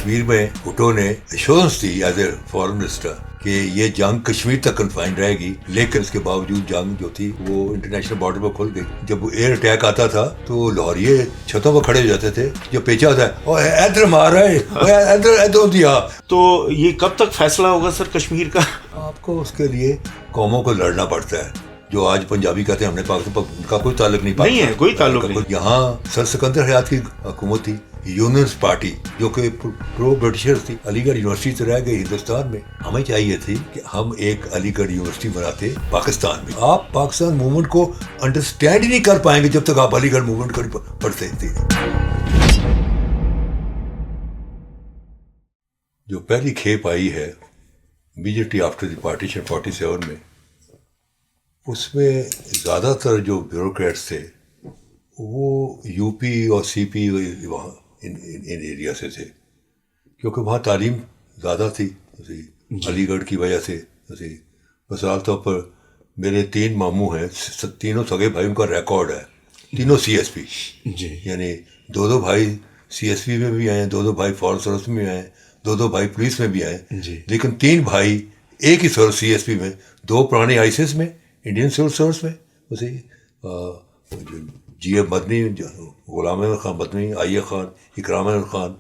کشمیر میں بھٹو نے assurance the as a foreign minister کہ یہ جنگ کشمیر تک کنفائن رہے گی، لیکن اس کے باوجود جنگ جو تھی وہ انٹرنیشنل بارڈر پر کھل گئی. جب وہ ایئر اٹیک آتا تھا تو لاہوریے چھتوں پر کھڑے ہو جاتے تھے، جو پیچھا ہوتا ہے اور ادھر مار رہے ادھر دیا. تو یہ کب تک فیصلہ ہوگا سر کشمیر کا؟ آپ کو اس کے لیے قوموں کو لڑنا پڑتا ہے. جو آج پنجابی کہتے ہیں ہم نے پاکستان، ان کا کوئی تعلق نہیں ہے، کوئی تعلق نہیں. یہاں سر سکندر حیات کی حکومت تھی، یونینس پارٹی جو کہ پرو برٹشر تھی، علی گڑھ یونیورسٹی سے رہ گئی ہندوستان میں. ہمیں چاہیے تھی کہ ہم ایک علی گڑھ یونیورسٹی بناتے پاکستان میں. آپ پاکستان موومنٹ کو انڈرسٹینڈ ہی نہیں کر پائیں گے جب تک آپ علی گڑھ موومنٹ کو پڑھتے تھے. جو پہلی کھیپ آئی ہے امیڈیٹلی آفٹر دی پارٹیشن 47 میں، اس میں زیادہ تر جو بیوروکریٹس تھے وہ یو پی اور سی پی وہاں ان ایریا سے تھے، کیونکہ وہاں تعلیم زیادہ تھی علی گڑھ کی وجہ سے. مثال طور پر میرے 3 ماموں ہیں، تینوں سگے بھائی، ان کا ریکارڈ ہے تینوں سی ایس پی، یعنی 2 بھائی سی ایس پی میں بھی آئے ہیں، 2 بھائی فورن سروس میں بھی آئے ہیں، 2 بھائی پولیس میں بھی آئے ہیں. لیکن 3 بھائی ایک ہی سروس سی ایس پی میں، 2 پرانے آئی سی ایس میں، انڈین سول سروس میں، جی اے مدنی، غلام احمد خان مدنی، آئی اے خان، اکرام احمد خان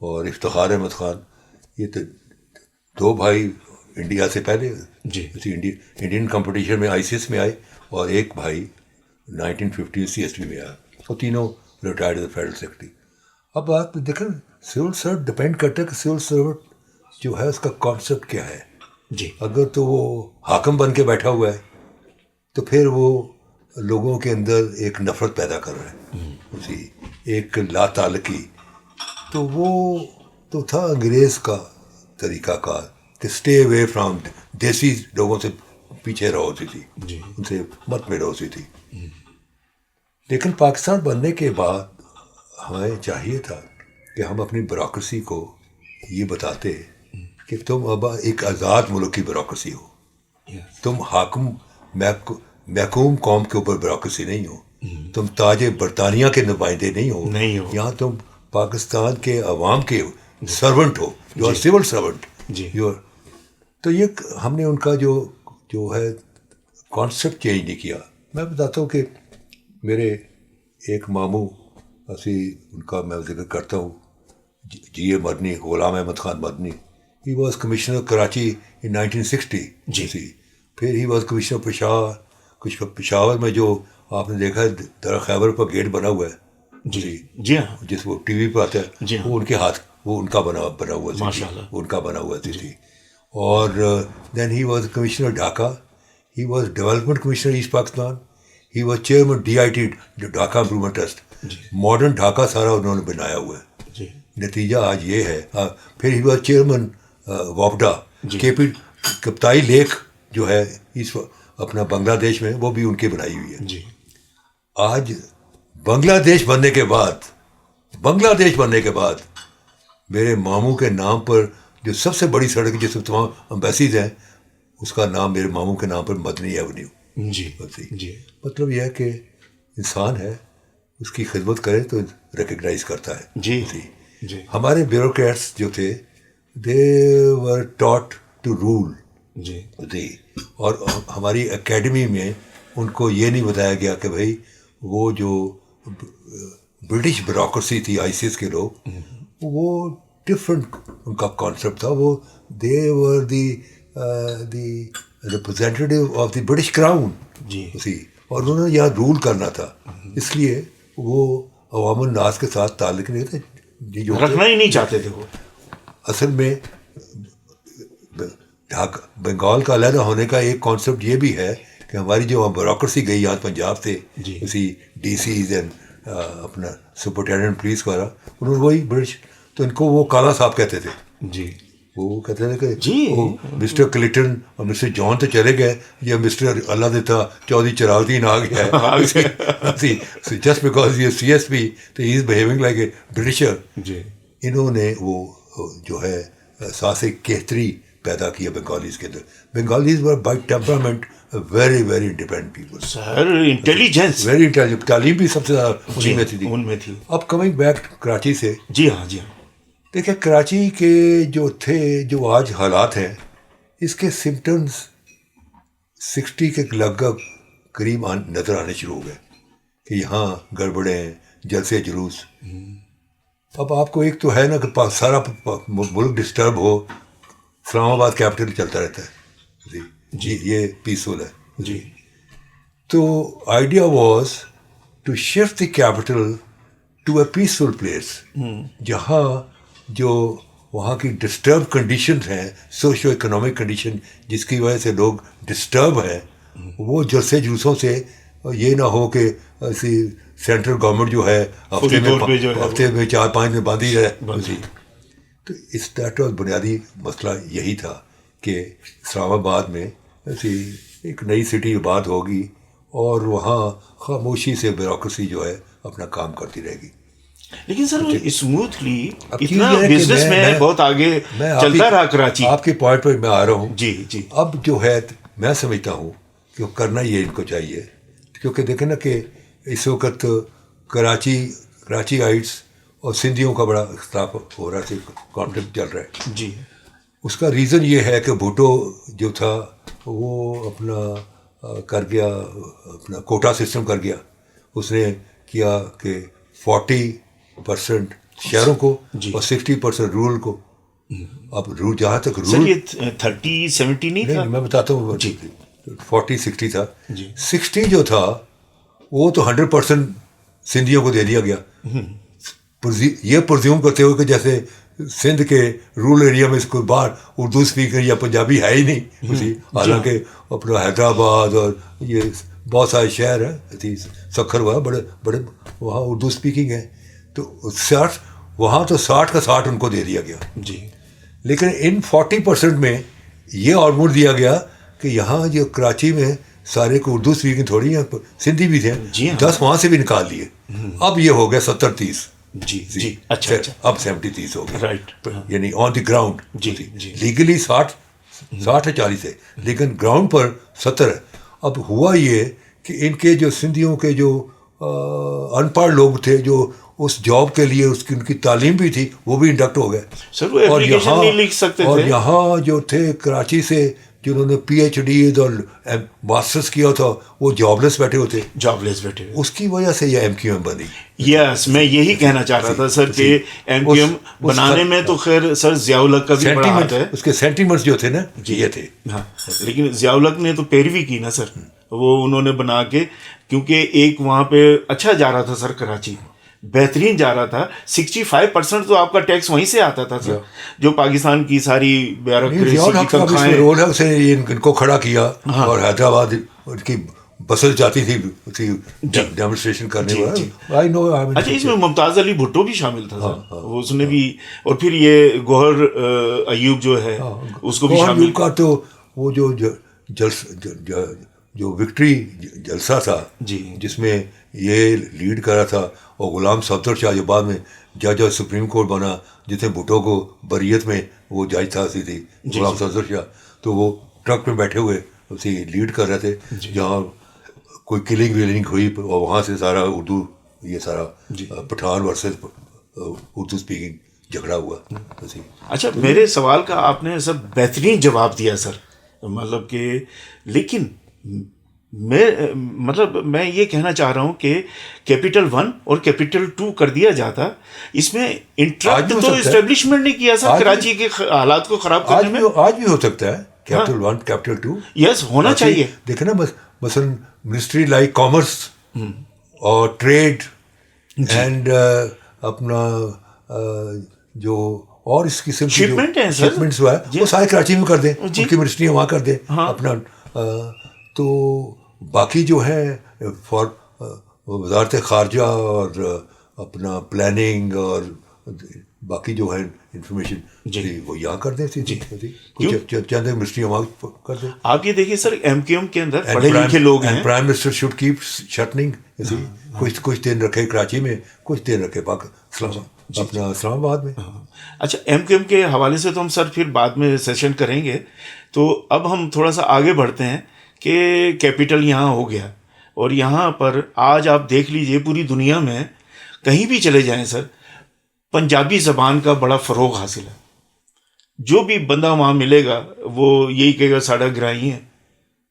اور افتخار احمد خان. یہ تو 2 بھائی انڈیا سے پہلے انڈین کمپٹیشن میں آئی سی ایس میں آئے، اور ایک بھائی 1950 سی ایس پی میں آیا، اور تینوں ریٹائرڈ فیڈرل سیکرٹری. اب آپ دیکھیں سول سروٹ ڈپینڈ کرتا ہے کہ سول سروٹ جو ہے اس کا کانسیپٹ کیا ہے. اگر تو وہ حاکم بن کے بیٹھا ہوا ہے تو پھر وہ لوگوں کے اندر ایک نفرت پیدا کر رہا ہے، ایک لا تعلقی. تو وہ تو تھا انگریز کا طریقہ کار کہ اسٹے اوے فرام، دیسی لوگوں سے پیچھے رہو ہوتی تھی، ان سے مت میں رہو ہوتی تھی. لیکن پاکستان بننے کے بعد ہمیں چاہیے تھا کہ ہم اپنی بیوروکریسی کو یہ بتاتے کہ تم اب ایک آزاد ملک کی بیوروکریسی ہو، تم حاکم محکوم قوم کے اوپر بیوروکریسی نہیں ہو، تم تاج برطانیہ کے نمائندے نہیں ہو، یہاں تم پاکستان کے عوام کے سرونٹ ہو، جو سول سرونٹ. تو یہ ہم نے ان کا جو ہے کانسیپٹ چینج نہیں کیا. میں بتاتا ہوں کہ میرے ایک ماموں ان کا میں ذکر کرتا ہوں، جی اے مدنی، غلام احمد خان مدنی. ہی واز کمشنر کراچی ان 1960. پھر ہی واز کمشنر پشاور میں، جو آپ نے دیکھا ہے درا خیبر پر گیٹ بنا ہوا ہے، جس وہ ٹی وی پہ آتا ہے، وہ ان کے ہاتھ، وہ ان کا بنا ہوا تھا، ان کا بنا ہوا تھی. اور then he was commissioner Dhaka, he was development commissioner east Pakistan, he was chairman DIT Dhaka improvement trust. Modern Dhaka سارا انہوں نے بنایا ہوا ہے. نتیجہ آج یہ ہے. پھر ہی واز چیئرمین واپڈا. کپتائی لیک جو ہے اس اپنا بنگلہ دیش میں، وہ بھی ان کی بنائی ہوئی ہے. آج بنگلہ دیش بننے کے بعد میرے ماموں کے نام پر جو سب سے بڑی سڑک جس میں تمام امبیسیز ہیں، اس کا نام میرے ماموں کے نام پر مدنی ایونیو. مطلب یہ ہے کہ انسان ہے، اس کی خدمت کرے تو ریکگنائز کرتا ہے. ہمارے بیوروکریٹس جو تھے دے ور ٹاٹ ٹو رول. اور ہماری اکیڈمی میں ان کو یہ نہیں بتایا گیا کہ بھائی وہ جو برٹش بیوروکریسی تھی، آئی سی ایس کے لوگ، وہ ڈفرینٹ ان کا کانسیپٹ تھا. وہ they were the representative of the British crown, اور انہوں نے یہاں رول کرنا تھا. اس لیے وہ عوام الناس کے ساتھ تعلق نہیں تھے، رکھنا ہی نہیں چاہتے تھے. وہ اصل میں بنگال کا علیحدہ ہونے کا ایک کانسیپٹ یہ بھی ہے کہ ہماری جو بیوروکریسی گئی یہاں پنجاب سے، ڈی سیز اینڈ اپنا سپرنٹینڈنٹ پولیس وغیرہ، انہوں نے وہی برٹش، تو ان کو وہ کالا صاحب کہتے تھے. وہ کہتے تھے کہ مسٹر کلٹن اور مسٹر جان تو چلے گئے، یہ مسٹر اللہ دیتا چودھری چراغ الدین آ گیا ہے. جسٹ بیکاز یہ سی ایس پی تو ہی از بہیونگ لائک اے برٹشر. انہوں نے وہ جو ہے احساس کہتری پیدا کیا بنگالیز کے اندر. Bengalis were by temperament very very independent people, sir intelligence, very intelligent. تعلیم بھی سب سے زیادہ انہیں میں تھی. اب کمنگ بیک کراچی سے، دیکھیں کراچی کے جو تھے، جو آج حالات ہیں، اس کے سمٹمز 60 کے لگ بھگ قریب نظر آنے شروع ہو گئے کہ یہاں گڑبڑیں، جلسے جلوس. اب آپ کو ایک تو ہے نا کہ سارا ملک ڈسٹرب ہو، اسلام آباد کیپٹل چلتا رہتا ہے جی یہ پیسفل ہے جی. تو idea was to shift the capital to a peaceful place, جہاں جو وہاں کی ڈسٹرب کنڈیشنز ہیں، سوشو اکنامک کنڈیشن جس کی وجہ سے لوگ ڈسٹرب ہیں، وہ جلسے جلوسوں سے یہ نہ ہو کہ ایسی سینٹرل گورنمنٹ جو ہے ہفتے میں 4-5 دن بند ہی رہے. تو اس دیٹ واز بنیادی مسئلہ یہی تھا کہ اسلام آباد میں ایسی ایک نئی سٹی آباد ہوگی اور وہاں خاموشی سے بیوروکریسی جو ہے اپنا کام کرتی رہے گی. لیکن سر اسموتھلی اتنا بزنس میں بہت آگے چلتا رہا کراچی. آپ کے پوائنٹ پہ میں آ رہا ہوں. جی جی. اب جو ہے میں سمجھتا ہوں کہ کرنا یہ ان کو چاہیے، کیونکہ دیکھیں نا کہ اس وقت کراچی آئٹس اور سندھیوں کا بڑا اختلاف ہو رہا ہے، کانفلکٹ چل رہا ہے. جی. اس کا ریزن یہ ہے کہ بھٹو جو تھا وہ اپنا کر گیا، اپنا کوٹا سسٹم کر گیا. اس نے کیا کہ 40% شہروں کو اور 60% رورل کو. اب جہاں تک رول 30-70 نہیں تھا، میں بتاتا ہوں. 40-60 تھا. 60 جو تھا وہ تو 100% سندھیوں کو دے دیا گیا، یہ پرزیوم کرتے ہوئے کہ جیسے سندھ کے رورل ایریا میں اس کو باہر اردو اسپیکر یا پنجابی ہے ہی نہیں. حالانکہ اپنا حیدرآباد اور یہ بہت سارے شہر ہیں، سکھر ہوا بڑے بڑے وہاں اردو اسپیکنگ ہے. تو 60 وہاں تو 60 کا 60 ان کو دے دیا گیا. جی. لیکن ان 40% میں یہ آرموڈ دیا گیا کہ یہاں جو کراچی میں سارے کو اردو اسپیکنگ تھوڑی ہیں، سندھی بھی تھے، 10 وہاں سے بھی نکال لیے. اب یہ ہو گیا 70-30. جی جی. اچھا. اب 70-30 ہو گیا. رائٹ. یعنی آن دی گراؤنڈ. جی. لیگلی 60 ہے 40 ہے، لیکن گراؤنڈ پر 70 ہے. اب ہوا یہ کہ ان کے جو سندھیوں کے جو ان پڑھ لوگ تھے، جو اس جاب کے لیے ان کی تعلیم بھی تھی، وہ بھی انڈکٹ ہو گئے. سر وہ اپلیکیشن نہیں لکھ سکتے تھے. اور یہاں جو تھے کراچی سے جنہوں نے PhD اور ماسٹرس کیا تھا، وہ جاب لیس بیٹھے ہوتے. اس کی وجہ سے یہ MQM بنی. یس، میں یہی کہنا چاہ رہا تھا سر کہ MQM بنانے میں تو خیر سر ضیاء الحق کا بھی بڑا ہاتھ ہے. اس کے سینٹیمنٹس جو تھے نا یہ تھے. ہاں، لیکن ضیاء الحق نے تو پیروی کی نا سر، وہ انہوں نے بنا کے، کیونکہ ایک وہاں پہ اچھا جا رہا تھا سر، کراچی بہترین جا رہا تھا. 65% تو آپ کا ٹیکس وہیں سے آتا تھا سر، جو پاکستان کی ساری بیوروکریسی کی تنخواہیں. رول ہے اسے ان کو کھڑا کیا. اور حیدرآباد ان کی بسل جاتی تھی ڈیمونسٹریشن کرنے والا. اچھا، اس میں ممتاز علی بھٹو بھی شامل تھا سر، وہ اس نے بھی. اور پھر یہ گوہر ایوب جو ہے اس کو بھی شامل کا. تو وہ جو وکٹری جلسہ تھا جس میں یہ لیڈ کرا تھا، اور غلام صفدر شاہ جو بعد میں جج اور سپریم کورٹ بنا، جس نے بھٹو کو بریت میں وہ جج تھا تھی غلام صفدر شاہ. تو وہ ٹرک میں بیٹھے ہوئے اسی لیڈ کر رہے تھے جہاں کوئی کلنگ ویلنگ ہوئی، اور وہاں سے سارا اردو، یہ سارا پٹھان ورسز اردو اسپیکنگ جھگڑا ہوا. اچھا، میرے سوال کا آپ نے سر بہترین جواب دیا سر، مطلب کہ، لیکن میں یہ کہنا چاہ رہا ہوں کہ کیپٹل 1 اور کیپٹل 2 کر دیا جاتا، اس میں انٹرپٹ تو اسٹیبلشمنٹ نے کیا سر کراچی کے حالات کو خراب کرنے میں. آج بھی ہو سکتا ہے کیپٹل 1 کیپٹل 2. یس، ہونا چاہیے. دیکھیں نا مثلا منسٹری لائک کامرس اور ٹریڈ اینڈ اپنا جو اور اس قسم کی شپمنٹس جو ہے وہ سارے کراچی میں کر دیں، ان کی منسٹری وہاں کر دیں اپنا. تو باقی جو ہے فار وزارت خارجہ اور اپنا پلاننگ اور باقی جو ہے انفارمیشن وہ یہاں کر دیں. چند منسٹری وہاں کر دیں. آپ یہ دیکھیے سر، MQM کے اندر پڑھے لکھے لوگ ہیں. پرائم منسٹر شوڈ کیپ شٹننگ، کچھ دن رکھے کراچی میں، کچھ دن رکھے اپنا اسلام آباد میں. اچھا، MQM کے حوالے سے تو ہم سر پھر بعد میں سیشن کریں گے. تو اب ہم تھوڑا سا آگے بڑھتے ہیں کہ کیپٹل یہاں ہو گیا، اور یہاں پر آج آپ دیکھ لیجئے پوری دنیا میں کہیں بھی چلے جائیں سر، پنجابی زبان کا بڑا فروغ حاصل ہے. جو بھی بندہ وہاں ملے گا وہ یہی کہے گا ساڑا گرائی ہے,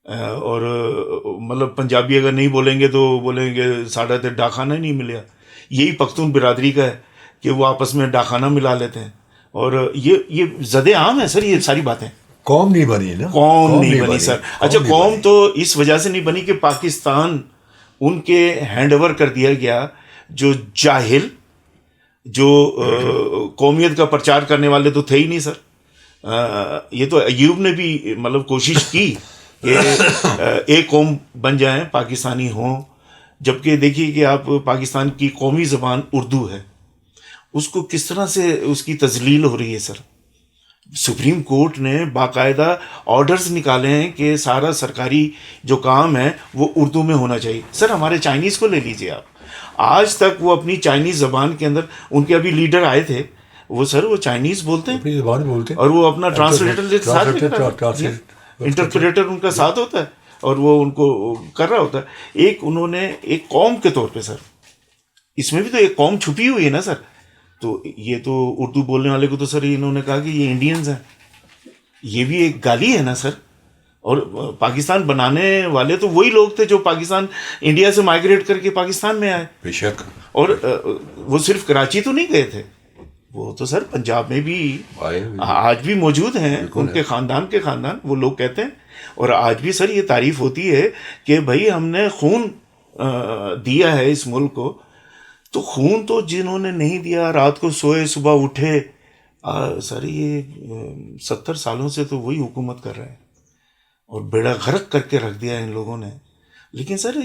اور مطلب پنجابی اگر نہیں بولیں گے تو بولیں گے ساڑا تے ڈاکخانہ ہی نہیں ملیا. یہی پختون برادری کا ہے کہ وہ آپس میں ڈاکخانہ ملا لیتے ہیں, اور یہ زد عام ہے سر یہ ساری باتیں. قوم نہیں بنی نا, قوم نہیں بنی سر. اچھا قوم تو اس وجہ سے نہیں بنی کہ پاکستان ان کے ہینڈ اوور کر دیا گیا. جو جاہل, جو قومیت کا پرچار کرنے والے تو تھے ہی نہیں سر. یہ تو ایوب نے بھی مطلب کوشش کی کہ ایک قوم بن جائیں, پاکستانی ہوں. جبکہ دیکھیے کہ آپ پاکستان کی قومی زبان اردو ہے, اس کو کس طرح سے اس کی تذلیل ہو رہی ہے سر. سپریم کورٹ نے باقاعدہ آرڈرز نکالے ہیں کہ سارا سرکاری جو کام ہے وہ اردو میں ہونا چاہیے. سر ہمارے چائنیز کو لے لیجیے آپ, آج تک وہ اپنی چائنیز زبان کے اندر, ان کے ابھی لیڈر آئے تھے وہ سر وہ چائنیز بولتے ہیں, اپنی زبان بولتے ہیں, اور وہ اپنا انٹرپریٹر ان کا ساتھ ہوتا ہے اور وہ ان کو کر رہا ہوتا ہے. ایک انہوں نے ایک قوم کے طور پہ سر, اس میں بھی تو ایک قوم چھپی ہوئی ہے نا سر. تو یہ تو اردو بولنے والے کو تو سر انہوں نے کہا کہ یہ انڈینز ہیں, یہ بھی ایک گالی ہے نا سر. اور پاکستان بنانے والے تو وہی لوگ تھے جو پاکستان انڈیا سے مائگریٹ کر کے پاکستان میں آئے. بے شک. اور وہ صرف کراچی تو نہیں گئے تھے, وہ تو سر پنجاب میں بھی آج بھی موجود ہیں. ان کے خاندان وہ لوگ کہتے ہیں. اور آج بھی سر یہ تعریف ہوتی ہے کہ بھائی ہم نے خون دیا ہے اس ملک کو. تو خون تو جنہوں نے نہیں دیا, رات کو سوئے صبح اٹھے, سر یہ 70 سالوں سے تو وہی حکومت کر رہے ہیں اور بیڑا غرق کر کے رکھ دیا ان لوگوں نے. لیکن سر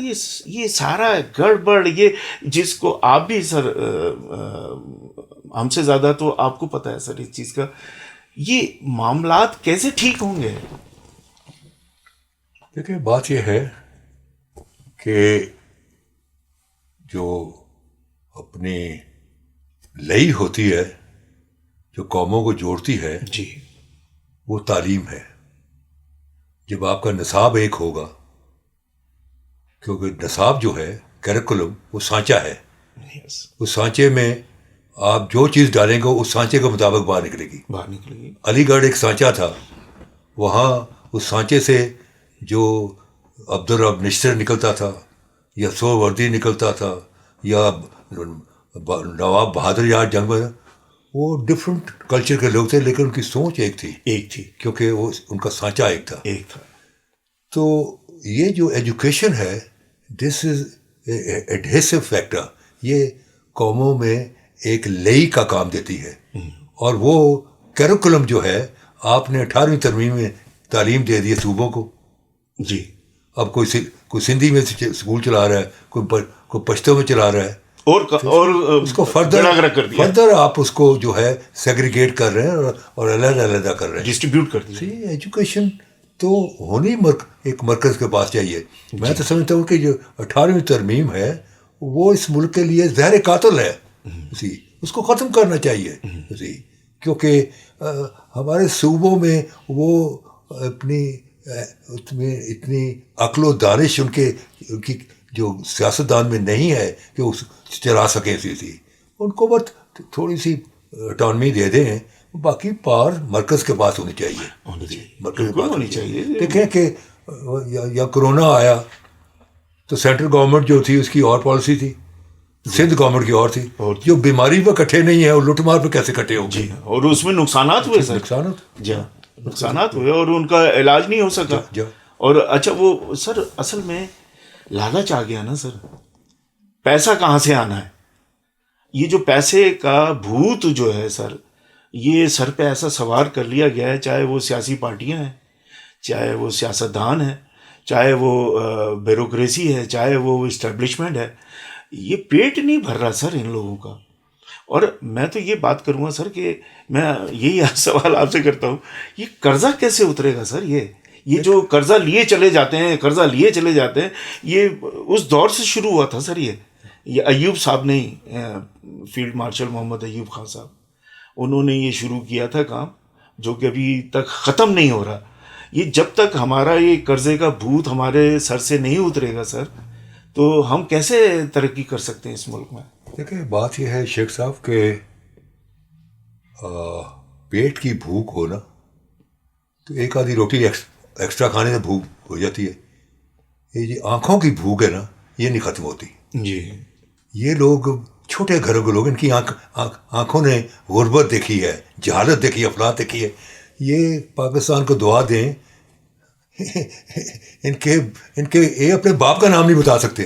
یہ سارا گڑبڑ, یہ جس کو آپ بھی سر ہم سے زیادہ تو آپ کو پتہ ہے سر اس چیز کا, یہ معاملات کیسے ٹھیک ہوں گے؟ دیکھیں بات یہ ہے کہ جو اپنی لئی ہوتی ہے, جو قوموں کو جوڑتی ہے, جی وہ تعلیم ہے. جب آپ کا نصاب ایک ہوگا, کیونکہ نصاب جو ہے کیریکولم وہ سانچہ ہے, اس سانچے میں آپ جو چیز ڈالیں گے اس سانچے کے مطابق باہر نکلے گی. علی گڑھ ایک سانچہ تھا, وہاں اس سانچے سے جو عبدالرب نشتر نکلتا تھا یا سہروردی نکلتا تھا یا نواب بہادر یار جنگ میں, وہ ڈفرینٹ کلچر کے لوگ تھے لیکن ان کی سوچ ایک تھی کیونکہ وہ ان کا سانچہ ایک تھا. تو یہ جو ایجوکیشن ہے, دس از ایڈہیسو فیکٹر, یہ قوموں میں ایک لئی کا کام دیتی ہے. اور وہ کیریکولم جو ہے, آپ نے 18ویں ترمیم میں تعلیم دے دی ہے صوبوں کو. جی اب کوئی سندھی میں اسکول چلا رہا ہے, کوئی پشتو میں چلا رہا ہے, اور اس کو فردر آپ اس کو جو ہے سیگریگیٹ کر رہے ہیں اور علیحدہ کر رہے ہیں, ڈسٹریبیوٹ کر دیا. ایجوکیشن تو ہونی ایک مرکز کے پاس چاہیے. میں تو سمجھتا ہوں کہ جو 18ویں ترمیم ہے وہ اس ملک کے لیے زہر قاتل ہے, اس کو ختم کرنا چاہیے. کیونکہ ہمارے صوبوں میں وہ اپنی اتنی عقل و دانش ان کی جو سیاستدان میں نہیں ہے کہ اس چلا سکیں. ان کو بس تھوڑی سی اٹانومی دے دیں, باقی پار مرکز کے پاس ہونی چاہیے. مرکز کے پاس ہونی چاہیے. دیکھیں کہ یا کرونا آیا تو سینٹرل گورنمنٹ جو تھی اس کی اور پالیسی تھی, سندھ گورنمنٹ کی اور تھی. جو بیماری پہ کٹھے نہیں ہیں وہ لوٹ مار پہ کیسے کٹھے ہوں گے؟ اور اس میں نقصانات ہوئے, نقصانات ہوئے اور ان کا علاج نہیں ہو سکا. اور اچھا وہ سر اصل میں لالچ آ گیا نا سر, پیسہ کہاں سے آنا ہے. یہ جو پیسے کا بھوت جو ہے سر, یہ سر پہ ایسا سوار کر لیا گیا ہے, چاہے وہ سیاسی پارٹیاں ہیں, چاہے وہ سیاستدان ہیں, چاہے وہ بیوروکریسی ہے, چاہے وہ اسٹیبلشمنٹ ہے. یہ پیٹ نہیں بھر رہا سر ان لوگوں کا. اور میں تو یہ بات کروں گا سر کہ میں یہی سوال آپ سے کرتا ہوں, یہ قرضہ کیسے اترے گا سر؟ یہ جو قرضہ لیے چلے جاتے ہیں, یہ اس دور سے شروع ہوا تھا سر. یہ ایوب صاحب نے ہی, فیلڈ مارشل محمد ایوب خان صاحب, انہوں نے یہ شروع کیا تھا کام, جو کہ ابھی تک ختم نہیں ہو رہا. یہ جب تک ہمارا یہ قرضے کا بھوت ہمارے سر سے نہیں اترے گا سر, تو ہم کیسے ترقی کر سکتے ہیں اس ملک میں؟ دیکھیں بات یہ ہے شیخ صاحب کہ پیٹ کی بھوک ہو نا تو ایک آدھی روٹی ایکسٹرا کھانے سے بھوک ہو جاتی ہے. یہ جو آنکھوں کی بھوک ہے نا یہ نہیں ختم ہوتی. جی. یہ لوگ چھوٹے گھروں کے لوگ ان کی آنکھوں نے غربت دیکھی ہے, جہالت دیکھی ہے, افلاط دیکھی ہے. یہ پاکستان کو دعا دیں, ان کے یہ اپنے باپ کا نام نہیں بتا سکتے.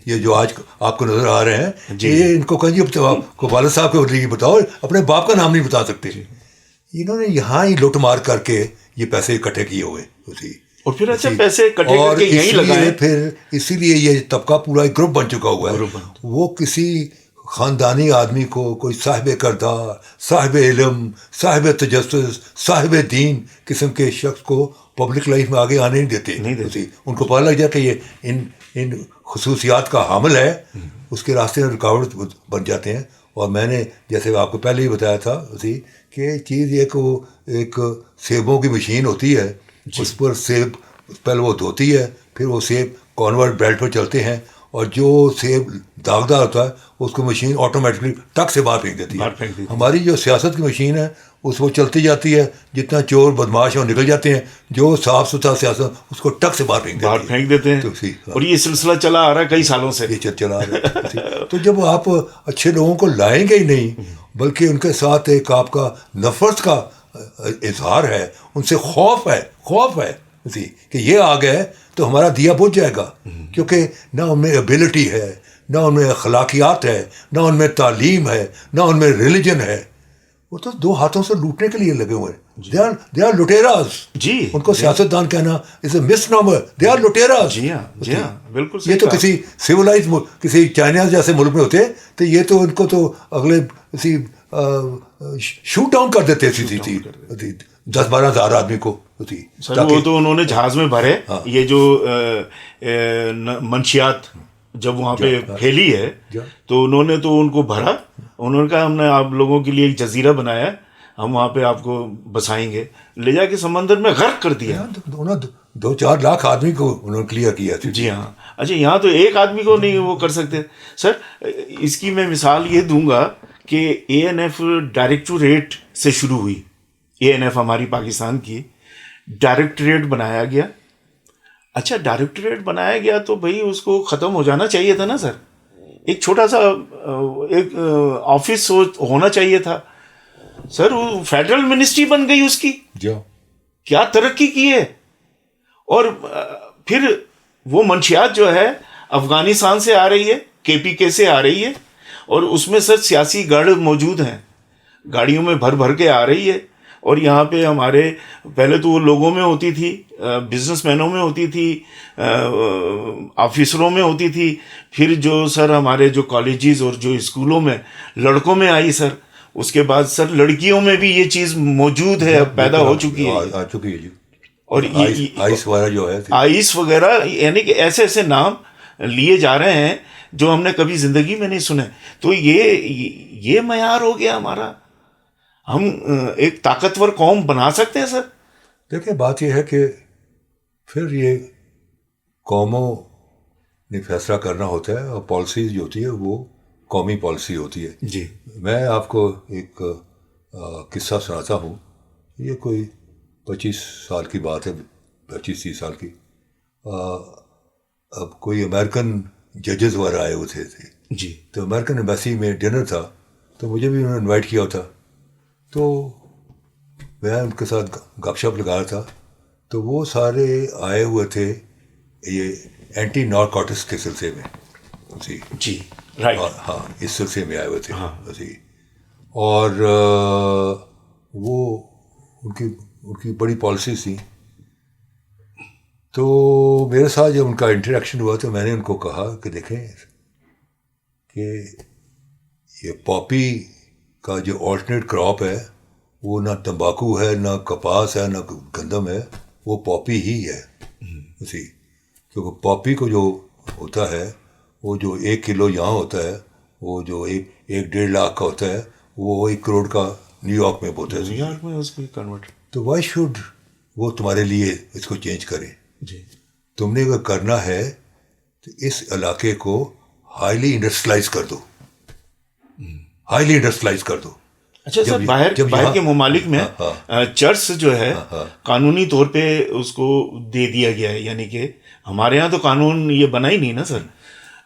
یہ جو آج آپ کو نظر آ رہے ہیں یہ ان کو کہیں کو والد صاحب کو بتاؤ, اپنے باپ کا نام نہیں بتا سکتے. انہوں نے یہاں ہی لوٹ مار کر کے یہ پیسے اکٹھے کیے ہوئے. اور پھر اچھا پیسے اکٹھے کر کے یہیں لگائے. پھر اسی لیے یہ طبقہ پورا ایک گروپ بن چکا ہوا ہے. وہ کسی خاندانی آدمی کو, کوئی صاحب کردار, صاحب علم, صاحب تجسس, صاحب دین قسم کے شخص کو پبلک لائف میں آگے آنے نہیں دیتے. ان کو پتہ لگ جائے کہ یہ ان خصوصیات کا حامل ہے, اس کے راستے میں رکاوٹ بن جاتے ہیں. اور میں نے جیسے آپ کو پہلے ہی بتایا تھا کہ چیز یہ کہ وہ ایک سیبوں کی مشین ہوتی ہے, اس پر سیب پہلے وہ دھوتی ہے, پھر وہ سیب کانورٹ بیلٹ پر چلتے ہیں, اور جو سیب داغدار ہوتا ہے اس کو مشین آٹومیٹکلی ٹک سے باہر پھینک دیتی ہے. ہماری جو سیاست کی مشین ہے اس وہ چلتی جاتی ہے, جتنا چور بدماش ہیں وہ نکل جاتے ہیں, جو صاف ستھرا سیاست اس کو ٹک سے باہر پھینک دیتے ہیں. اور یہ سلسلہ چلا آ رہا ہے کئی سالوں سے, یہ چلا آ رہا ہے. تو جب آپ اچھے لوگوں کو لائیں گے ہی نہیں, بلکہ ان کے ساتھ ایک آپ کا نفرت کا اظہار ہے, ان سے خوف ہے کہ یہ آ گئے تو ہمارا دیا بجھ جائے گا, کیونکہ نہ ان میں ایبلٹی ہے, نہ ان میں اخلاقیات ہے, نہ ان میں تعلیم ہے, نہ ان میں ریلیجن ہے. وہ تو دو ہاتھوں سے لوٹنے کے لیے لگے ہوئے ہیں. They are لٹیراز. جی, ان کو سیاستدان کہنا از اے مس نامر. They are لٹیراز. جی ہاں بالکل. یہ تو کسی سویلائز کسی چائنا جیسے ملک میں ہوتے تو یہ تو ان کو تو اگلے شوٹ ڈاؤن کر دیتے تھی 10-12 ہزار آدمی کو. سر وہ تو انہوں نے جہاز میں بھرے. یہ جو منشیات جب وہاں پہ پھیلی ہے تو انہوں نے تو ان کو بھرا. انہوں نے کہا ہم نے آپ لوگوں کے لیے ایک جزیرہ بنایا, ہم وہاں پہ آپ کو بسائیں گے. لے جا کے سمندر میں غرق کر دیا. 2-4 لاکھ آدمی کو انہوں نے کلیئر کیا. جی ہاں. اچھا یہاں تو ایک آدمی کو نہیں وہ کر سکتے. سر اس کی میں مثال یہ دوں گا کہ ANF ڈائریکٹوریٹ سے شروع ہوئی. ANF ہماری پاکستان کی ڈائریکٹوریٹ بنایا گیا. اچھا ڈائریکٹوریٹ بنایا گیا تو بھائی اس کو ختم ہو جانا چاہیے تھا نا سر. ایک چھوٹا سا ایک آفس ہونا چاہیے تھا. سر وہ فیڈرل منسٹری بن گئی اس کی. کیا ترقی کی ہے. اور پھر وہ منشیات جو ہے افغانستان سے آ رہی ہے, KPK سے آ رہی ہے, اور اس میں سر سیاسی گڑھ موجود ہیں, گاڑیوں میں بھر کے آ رہی ہے. اور یہاں پہ ہمارے پہلے تو وہ لوگوں میں ہوتی تھی, بزنس مینوں میں ہوتی تھی, آفیسروں میں ہوتی تھی. پھر جو سر ہمارے جو کالجز اور جو اسکولوں میں لڑکوں میں آئی سر. اس کے بعد سر لڑکیوں میں بھی یہ چیز موجود ہے, پیدا ہو چکی ہے. اور آئس وغیرہ جو ہے, آئس وغیرہ, یعنی کہ ایسے نام لیے جا رہے ہیں جو ہم نے کبھی زندگی میں نہیں سنے. تو یہ معیار ہو گیا ہمارا. ہم ایک طاقتور قوم بنا سکتے ہیں سر. دیکھیں بات یہ ہے کہ پھر یہ قوموں نے فیصلہ کرنا ہوتا ہے, اور پالیسیز جو ہوتی ہے وہ قومی پالیسی ہوتی ہے. جی میں آپ کو ایک قصہ سناتا ہوں. یہ کوئی 25 سال کی بات ہے, 25-30 سال کی. اب کوئی امریکن ججز وغیرہ آئے ہوئے تھے. جی. تو امریکن ایمبیسی میں ڈنر تھا, تو مجھے بھی انہوں نے انوائٹ کیا تھا. تو میں ان کے ساتھ گپ شپ لگا رہا تھا. تو وہ سارے آئے ہوئے تھے یہ اینٹی نارکوٹکس کے سلسلے میں. جی رائٹ. ہاں اس سلسلے میں آئے ہوئے تھے. اور وہ ان کی بڑی پالیسیز تھیں. تو میرے ساتھ جب ان کا انٹریکشن ہوا تو میں نے ان کو کہا کہ دیکھیں کہ یہ پاپی کا جو آلٹرنیٹ کراپ ہے وہ نہ تمباکو ہے, نہ کپاس ہے, نہ گندم ہے, وہ پاپی ہی ہے. کیونکہ پاپی کو جو ہوتا ہے وہ جو 1 کلو یہاں ہوتا ہے, وہ جو 1-1.5 لاکھ کا ہوتا ہے, وہ 1 کروڑ کا نیو یارک میں ہوتا ہے. نیو یارک میں اس کو کنورٹ. تو وائی شوڈ وہ تمہارے لیے اس کو چینج کرے. جی تم نے اگر کرنا ہے تو اس علاقے کو ہائیلی انڈسٹریلائز کر دو, ہائیلی انڈسٹریلائز کر دو. اچھا سر، باہر کے ممالک میں چرچ جو ہے قانونی طور پہ اس کو دے دیا گیا ہے، یعنی کہ ہمارے ہاں تو قانون یہ بنا ہی نہیں نا سر،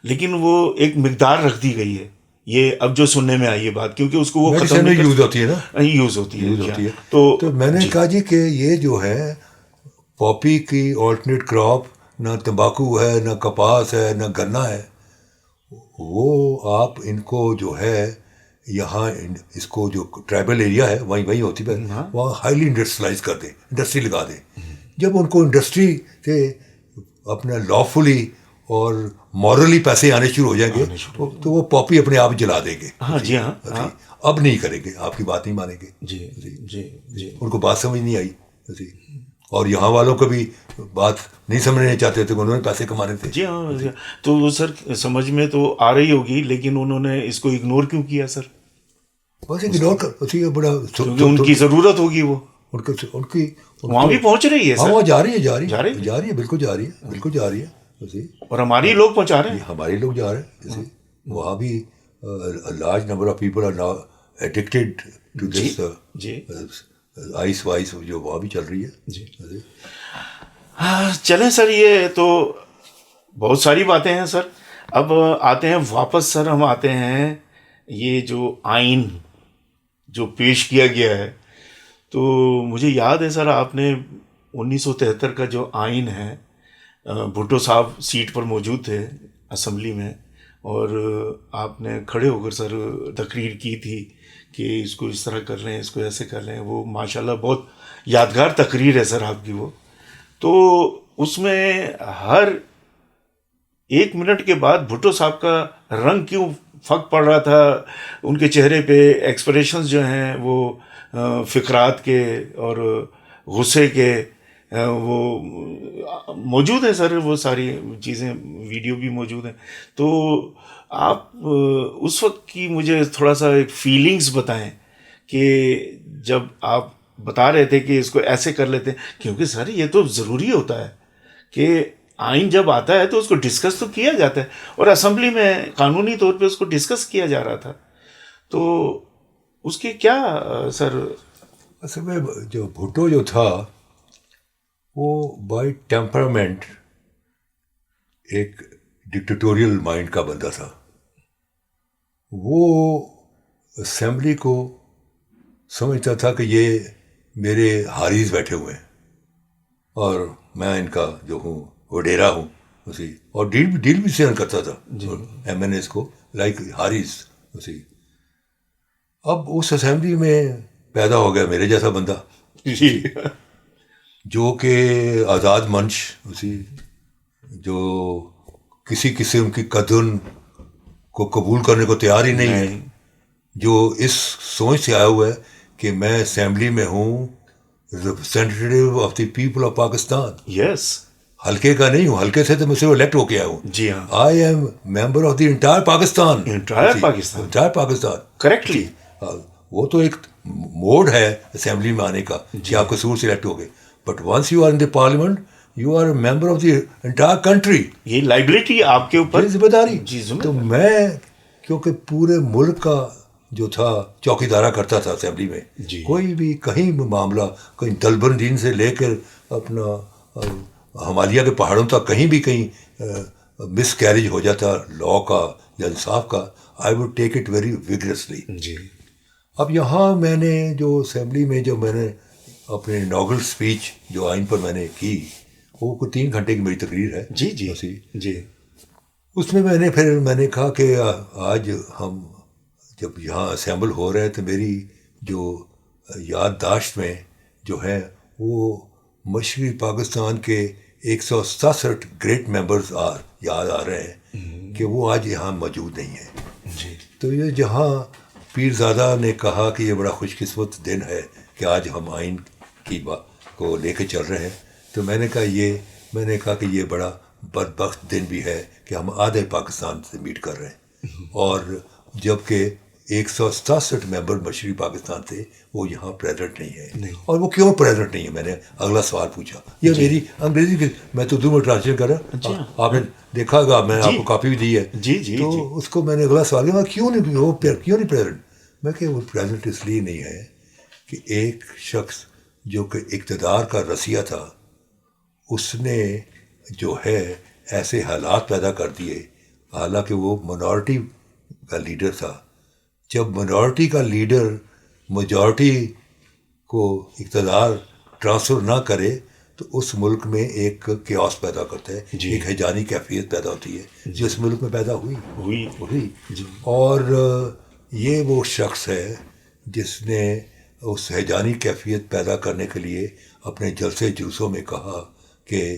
لیکن وہ ایک مقدار رکھ دی گئی ہے. یہ اب جو سننے میں آئی ہے بات، کیونکہ اس کو وہ ختم نہیں یوز ہوتی ہے نا، یوز ہوتی ہے. تو میں نے کہا جی کہ یہ جو ہے پاپی کی آلٹرنیٹ کراپ، نہ تمباکو ہے، نہ کپاس ہے، نہ گنا ہے، وہ آپ ان کو جو ہے یہاں اس کو جو ٹرائبل ایریا ہے وہیں ہوتی ہے، وہاں ہائیلی انڈسٹریلائز کر دیں، انڈسٹری لگا دیں. جب ان کو انڈسٹری سے اپنا لافلی اور مورلی پیسے آنے شروع ہو جائیں گے تو وہ پاپی اپنے آپ جلا دیں گے. جی ہاں، اب نہیں کریں گے، آپ کی بات نہیں مانیں گے. جی ان کو بات سمجھ نہیں آئی. اور یہاں والوں کو بھی بات نہیں سمجھنے چاہتے تھے، انہوں نے پیسے کمانے تھے. جی ہاں، تو سر سمجھ میں تو آ رہی ہوگی، لیکن انہوں نے اس کو اگنور کیوں کیا سر؟ بس اگنور بڑا کیونکہ ان کی ضرورت ہوگی، وہ ان کی وہاں بھی پہنچ رہی ہے سر. وہاں جا رہی ہے، بالکل جا رہی ہے. اور ہماری لوگ پہنچا رہے ہیں، ہمارے لوگ جا رہے ہیں. وہاں بھی large number of people are now addicted to this ice vice جو وہاں بھی چل رہی ہے. جی چلیں سر، یہ تو بہت ساری باتیں ہیں سر. اب آتے ہیں واپس سر، ہم آتے ہیں یہ جو آئین جو پیش کیا گیا ہے، تو مجھے یاد ہے سر آپ نے 1973 کا جو آئین ہے، بھٹو صاحب سیٹ پر موجود تھے اسمبلی میں، اور آپ نے کھڑے ہو کر سر تقریر کی تھی کہ اس کو اس طرح کر لیں، اس کو ایسے کر لیں. وہ ماشاءاللہ بہت یادگار تقریر ہے سر آپ کی. وہ تو اس میں ہر 1 منٹ کے بعد بھٹو صاحب کا رنگ کیوں پھک پڑ رہا تھا، ان کے چہرے پہ ایکسپریشنز جو ہیں وہ فقرات کے اور غصے کے وہ موجود ہیں سر. وہ ساری چیزیں ویڈیو بھی موجود ہیں. تو آپ اس وقت کی مجھے تھوڑا سا ایک فیلنگز بتائیں کہ جب آپ بتا رہے تھے کہ اس کو ایسے کر لیتے ہیں، کیونکہ سر یہ تو ضروری ہوتا ہے کہ آئین جب آتا ہے تو اس کو ڈسکس تو کیا جاتا ہے، اور اسمبلی میں قانونی طور پہ اس کو ڈسکس کیا جا رہا تھا. تو اس کے کیا سر؟ اصل میں جو بھٹو جو تھا وہ بائی ٹیمپرامنٹ ایک ڈکٹیٹوریل مائنڈ کا بندہ تھا. وہ اسمبلی کو سمجھتا تھا کہ یہ میرے حاریز بیٹھے ہوئے ہیں اور میں ان کا جو ہوں وڈیرا ہوں اسی، اور ڈیل بھی سین کرتا تھا ایم این ایس کو لائک حاریز اسی. اب اس اسمبلی میں پیدا ہو گیا میرے جیسا بندہ جو کہ آزاد منش اسی، جو کسی قسم کی قدر کو قبول کرنے کو تیار ہی نہیں ہے، جو اس سوچ سے آیا ہوا ہے کہ میں اسمبلی میں ہوں representative of the people of Pakistan. Yes, ہلکے کا نہیں ہوں، ہلکے سے تو میں صرف الیکٹ ہو کے آیا ہوں. جی ہاں، I am member of the entire Pakistan. Entire Pakistan correctly. وہ تو ایک موڈ ہے اسمبلی میں آنے کا کہ آپ قصور سے الیکٹ ہو گئے، but once you are in the parliament you are a member of the entire country. یہ لائبلٹی آپ کے اوپر، ذمہ داری. تو میں کیونکہ پورے ملک کا جو تھا چوکی دارہ کرتا تھا اسمبلی میں، کوئی بھی کہیں بھی معاملہ، کہیں دلبندین سے لے کر اپنا ہمالیہ کے پہاڑوں تک کہیں بھی مس کیریج ہو جاتا لا کا یا انصاف کا، I would take it very vigorously. جی. اب یہاں میں نے جو اسمبلی میں جو میں نے اپنے اناگرل اسپیچ جو آئین پر میں نے کی، وہ کوئی 3 گھنٹے کی میری تقریر ہے. جی. اس میں میں نے کہا کہ آج ہم جب یہاں اسمبل ہو رہے ہیں تو میری جو یادداشت میں جو ہے وہ مشرقی پاکستان کے 167 گریٹ ممبرز یاد آ رہے ہیں کہ وہ آج یہاں موجود نہیں ہیں. جی. تو یہ جہاں پیرزادہ نے کہا کہ یہ بڑا خوش قسمت دن ہے کہ آج ہم آئین کی بات کو لے کے چل رہے ہیں، تو میں نے کہا کہ یہ بڑا بدبخت دن بھی ہے کہ ہم آدھے پاکستان سے میٹ کر رہے ہیں، اور جب کہ 167 ممبر مشرقی پاکستان تھے وہ یہاں پریزنٹ نہیں ہے. اور وہ کیوں پریزنٹ نہیں ہے؟ میں نے اگلا سوال پوچھا. یہ میری انگریزی کی میں تو اردو میں ٹرانسلیٹ کر رہا ہوں، آپ نے دیکھا ہوگا، میں نے آپ کو کاپی بھی دی ہے. تو اس کو میں نے اگلا سوال کیا، کیوں نہیں پریزنٹ؟ میں کہ وہ پریزنٹ اس لیے نہیں ہے کہ ایک شخص جو کہ اقتدار کا رسیہ تھا اس نے جو ہے ایسے حالات پیدا کر دیے، حالانکہ وہ منارٹی کا لیڈر تھا. جب منارٹی کا لیڈر میجارٹی کو اقتدار ٹرانسفر نہ کرے تو اس ملک میں ایک کیوس پیدا کرتا ہے، ایک ہیجانی کیفیت پیدا ہوتی ہے جو اس ملک میں پیدا ہوئی. اور یہ وہ شخص ہے جس نے اس ہیجانی کیفیت پیدا کرنے کے لیے اپنے جلسے جلوسوں میں کہا کہ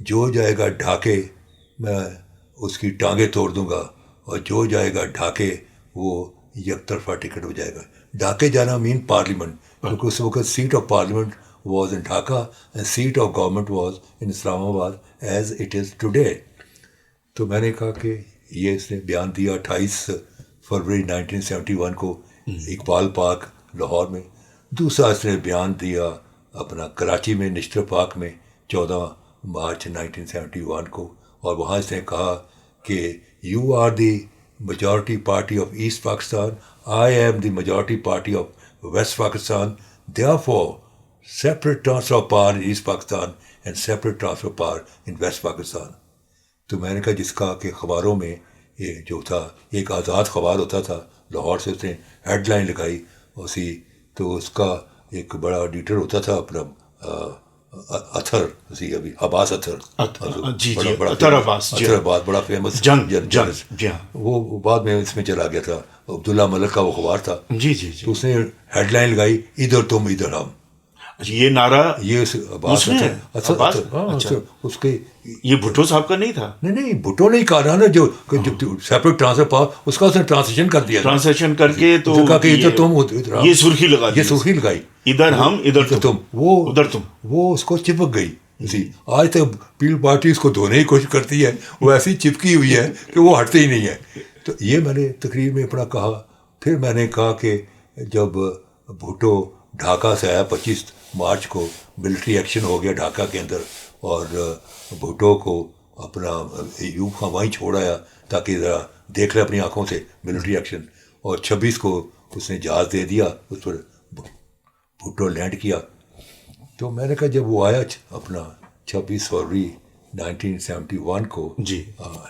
جو جائے گا ڈھاکے میں اس کی ٹانگیں توڑ دوں گا، اور جو جائے گا ڈھاکے وہ یک طرفہ ٹکٹ ہو جائے گا. ڈھاکے جانا مین پارلیمنٹ، کیونکہ اس وقت seat of parliament was in Dhaka and seat of government was in Islamabad as it is today. تو میں نے کہا کہ یہ اس نے بیان دیا 28 فروری 1971 کو اقبال پارک لاہور میں. دوسرا اس نے بیان دیا اپنا کراچی میں نشتر پارک میں 14 مارچ 1971 کو، اور وہاں اس نے کہا کہ you are the majority party of east Pakistan, I am the majority party of west Pakistan, therefore separate transfer of power in east Pakistan and separate transfer of power in west Pakistan. تو میں نے کہا جس کا کہ اخباروں میں یہ جو تھا ایک آزاد اخبار ہوتا تھا لاہور سے، اس نے ہیڈ لائن لگائی اسی، تو اس کا ایک بڑا ایڈیٹر ہوتا تھا اپنا اطہر، ابھی عباس اطہر، اطہر عباس بڑا فیمس جرنلسٹ، وہ بعد میں اس میں چلا گیا تھا، عبداللہ ملک کا وہ اخبار تھا. تو اس نے ہیڈ لائن لگائی ادھر تم ادھر ہم. یہ نعرہ یہ عباس اس کے یہ بھٹو صاحب کا نہیں تھا؟ نہیں بھٹو نہیں کہا نا، جو سیپریٹ ٹرانسفر پاور اس کا اس نے ٹرانسلیشن کر دیا، ٹرانسلیشن کر کے تو ادھر تم یہ سرخی لگا، یہ سرخی لگائی ادھر ہم ادھر تم، وہ ادھر تم، وہ اس کو چپک گئی. آج تک پیپل پارٹی اس کو دھونے کی کوشش کرتی ہے، وہ ایسی چپکی ہوئی ہے کہ وہ ہٹتے ہی نہیں ہے. تو یہ میں نے تقریر میں اپنا کہا. پھر میں نے کہا کہ جب بھٹو ڈھاکہ سے آیا 25 مارچ کو، ملٹری ایکشن ہو گیا ڈھاکہ کے اندر، اور بھٹو کو اپنا ایوب خان وہیں چھوڑایا تاکہ ذرا دیکھ لے اپنی آنکھوں سے ملٹری ایکشن، اور 26 کو اس نے جہاز دے دیا، اس پر بھٹو لینڈ کیا. تو میں نے کہا جب وہ آیا اپنا 26 فروری 1971 کو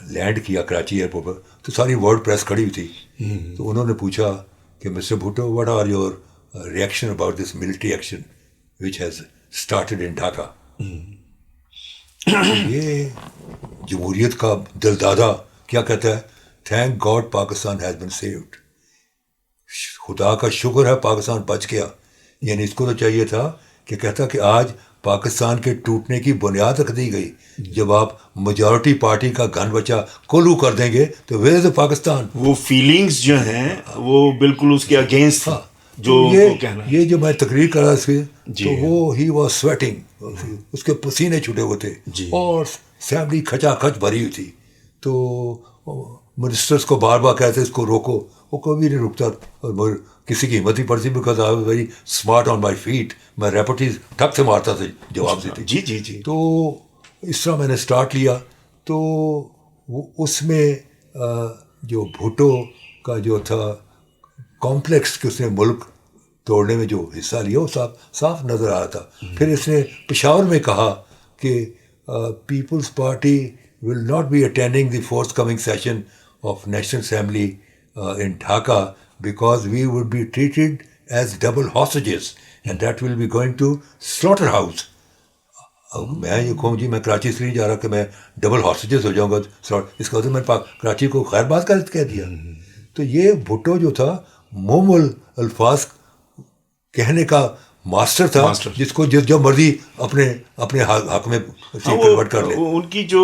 لینڈ کیا کراچی ایئرپورٹ پر، تو ساری ورلڈ پریس کھڑی ہوئی تھی. تو انہوں نے پوچھا کہ Mister Bhutto what are your reaction about this military action which has started in Dhaka. یہ جمہوریت کا دل دادا کیا کہتا ہے؟ Thank God Pakistan has been saved. خدا کا شکر ہے پاکستان بچ گیا. یعنی اس کو تو چاہیے تھا کہ کہتا کہ آج پاکستان کے ٹوٹنے کی بنیاد رکھ دی گئی. جب آپ میجورٹی پارٹی کا گھن بچہ کولو کر دیں گے تو ویئر از پاکستان. وہ فیلنگز جو ہیں وہ بالکل اس کے اگینسٹ تھا. جو یہ جو میں تقریر کر رہا تھا تو وہ ہی واز سویٹنگ، اس کے پسینے چھوٹے ہوئے تھے اور اسمبلی کھچا کھچ بھری ہوئی تھی. تو منسٹرس کو بار بار کہتے اس کو روکو، وہ کبھی نہیں رکتا، اور کسی کی ہمت ہی پڑتی because I was very smart on my feet. میں ریپٹیز ٹھک سے مارتا تھا جواب دیتے. جی. تو اس طرح میں نے اسٹارٹ لیا. تو اس میں جو بھٹو کا جو تھا کمپلیکس کہ اس نے ملک توڑنے میں جو حصہ لیا وہ صاف نظر آ رہا تھا. پھر اس نے پشاور میں کہا کہ Peoples Party will not be attending the forthcoming session of National Assembly in Dhaka because we would be treated as double hostages and that will be going to slaughter house. میں یہ کہوں جی میں کراچی سے نہیں جا رہا کہ میں ڈبل ہاسٹیجز ہو جاؤں گا، اس کا میں کراچی کو خیر بات کہہ دیا. تو یہ بھٹو جو تھا مومل الفاظ کہنے کا ماسٹر تھا، جس کو جو مرضی اپنے حق میں کنورٹ کر لے. ان کی جو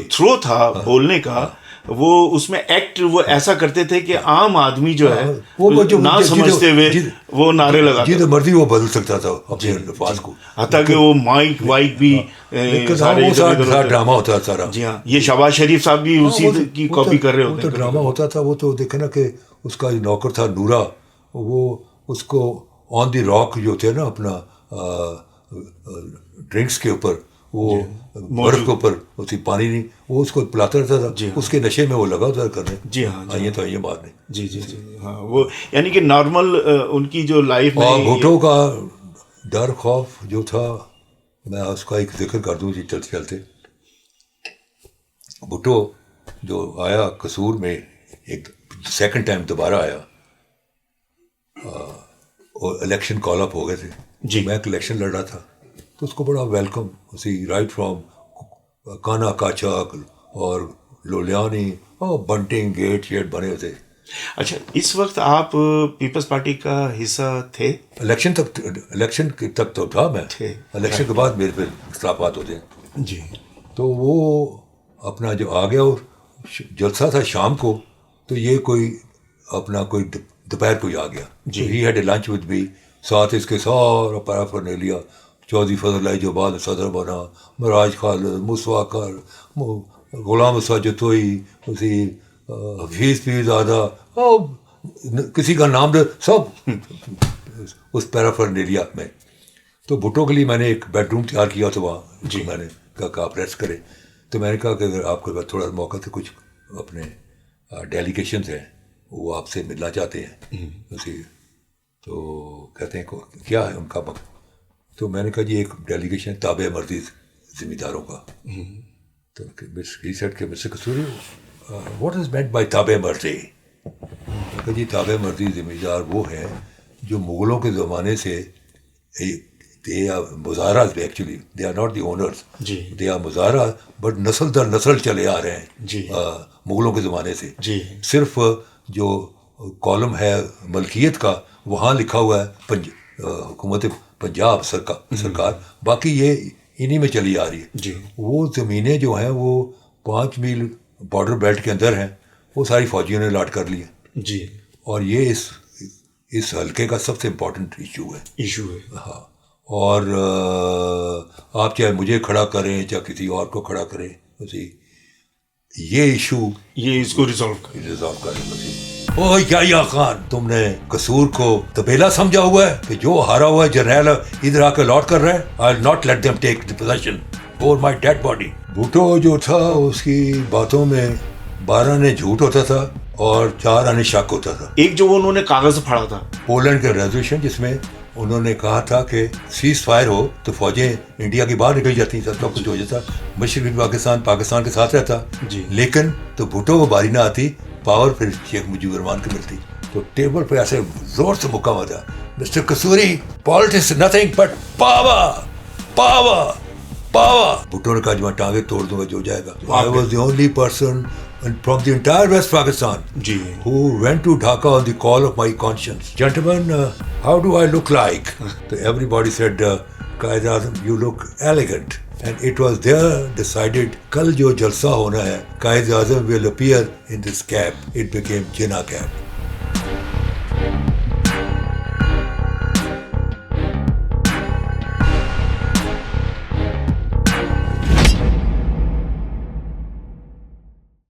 تھرو تھا بولنے کا، وہ اس میں ایکٹ وہ ایسا کرتے تھے کہ عام آدمی جو ہے وہ نہ سمجھتے ہوئے وہ نعرے لگاتے، جی تو مرضی وہ بدل سکتا تھا اپنے الفاظ کو، حتیٰ کہ وہ مائک وائک بھی ڈرامہ ہوتا تھا سارا. جی ہاں، یہ شہباز شریف صاحب بھی اسی کی کاپی کر رہے ہوتے. تو ڈرامہ ہوتا تھا. وہ تو دیکھے نا کہ اس کا نوکر تھا نورا، وہ اس کو آن دی راک جو تھے نا اپنا ڈرنکس کے اوپر وہ برف کے اوپر اسی پانی نہیں وہ اس کو پلاتا رہتا تھا, اس کے نشے میں وہ لگا ہوتا کرنے. جی ہاں, آئیے تو آئیے مارنے. جی جی جی ہاں, وہ یعنی کہ نارمل ان کی جو لائف میں. اور بھٹو کا ڈر خوف جو تھا, میں اس کا ایک ذکر کر دوں جی چلتے چلتے. بھٹو جو آیا قصور میں ایک سیکنڈ ٹائم دوبارہ آیا, اور الیکشن کال اپ ہو گئے تھے جی, میں ایک الیکشن لڑ رہا تھا, تو اس کو بڑا ویلکم اسی رائٹ فرام کانا کاچاک اور لولیانی اور بنٹنگ گیٹ شیٹ بنے ہوتے. اچھا, اس وقت آپ پیپلز پارٹی کا حصہ تھے؟ الیکشن تک تو تھا میں, الیکشن کے بعد میرے پہ اختلافات ہوتے ہیں جی. تو وہ اپنا جو آ گیا اور جلسہ تھا شام کو, تو یہ کوئی اپنا کوئی دوپہر کو ہی آ گیا. He had a lunch with me, ساتھ اس کے سارا پیرافرنیلیا, چودھری فضل اللہ جو بعد صدر بنا, مراج خالد, مسواکر, غلام ساجتوئی, اسی حفیظ پیر زادہ, کسی کا نام دے سب اس پیرافرنیلیا میں. تو بھٹو کے لیے میں نے ایک بیڈ روم تیار کیا تھا وہاں. جی, میں نے کہا کہ آپ ریسٹ کریں. تو میں نے کہا کہ اگر آپ کے پاس تھوڑا موقع تھا, کچھ اپنے ڈیلیگیشنز ہیں وہ آپ سے ملنا چاہتے ہیں اسی, تو کہتے ہیں کیا ہے ان کا وقت. تو میں نے کہا جی ایک ڈیلیگیشن تابع مرضی ذمہ داروں کا. تو ہی سیڈ کہ Mr Kasuri what is meant by تابع مرضی. کہ جی تابع مرضی ذمہ دار وہ ہیں جو مغلوں کے زمانے سے they are مزارہ actually, they are not the owners, they are مزارہ, بٹ نسل در نسل چلے آ رہے ہیں مغلوں کے زمانے سے. صرف جو کالم ہے ملکیت کا وہاں لکھا ہوا ہے حکومت پنجاب سرکار, باقی یہ انہی میں چلی آ رہی ہے. وہ زمینیں جو ہیں وہ 5 میل بارڈر بیلٹ کے اندر ہیں, وہ ساری فوجیوں نے الاٹ کر لی ہیں. جی, اور یہ اس حلقے کا سب سے امپورٹنٹ ایشو ہے. ہاں, اور آپ چاہے مجھے کھڑا کریں چاہے کسی اور کو کھڑا کریں, اسی یہ ایشو یہ اس کو ریزالو کریں. او یا خان, تم نے قصور کو تبیلا سمجھا ہوا ہے کہ جو ہارا ہوا ہے جرنیل ادھر آ کے لاٹ کر رہے ہیں. I will not let them take the position over my dead body. Bhutto جو تھا اس کی باتوں میں 12 نے جھوٹ ہوتا تھا اور 4 آنے شک ہوتا تھا. ایک جو انہوں نے کاغذ پھاڑا تھا پولینڈ کا ریزولوشن, جس میں انہوں نے کہا تھا کہ سیز فائر ہو تو فوجیں انڈیا کی باہر نکل جاتی, سب کچھ ہو جاتا, مشرقی پاکستان کے ساتھ رہتا. لیکن تو بھٹو کو باری نہ آتی, پاور پھر شیخ مجیب الرحمان کو ملتی. تو ٹیبل پہ ایسے زور سے مکہ ہوا تھا, Mr Kasuri politics nothing but power power power. Bhutto نے کہا جو میں ٹانگیں توڑ دوں گا جو جائے گا. I was the only person from the entire West Pakistan who went to Dhaka on the call of my conscience. Gentlemen, how do I look like? So everybody said, Qaid-e-Azam, you look elegant. And it was there decided, kal jo jalsa hona hai, Qaid-e-Azam will appear in this cap. It became Jinnah cap.